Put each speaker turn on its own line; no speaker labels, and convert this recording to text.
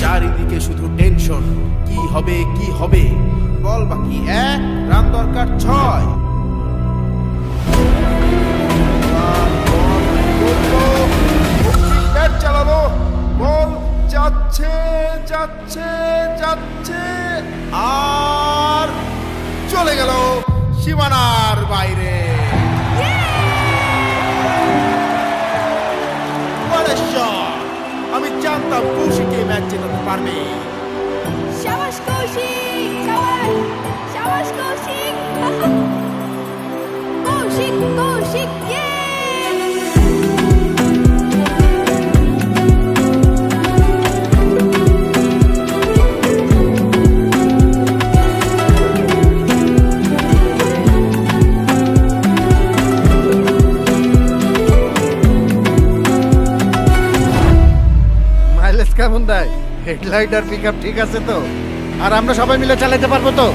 চারিদিকে শুধু টেনশন, কি হবে কি হবে। বল বাকি 1, রান দরকার 6। ব্যাট চালালো, বল যাচ্ছে যাচ্ছে যাচ্ছে আর চলে গেল সীমানার বাইরে। What a shot! আমি জানতাম কৌশিক এই ম্যাচ জেতাতে পারবে।
শাবাশ কৌশিক, শাবাশ, শাবাশ কৌশিক। কৌশিক, কৌশিক, ইয়ে!
মাইলেজ কেমন দেয়? হেডলাইট আর পিকআপ ঠিক আছে তো? আর আমরা সবাই মিলে চালাতে পারবো তো?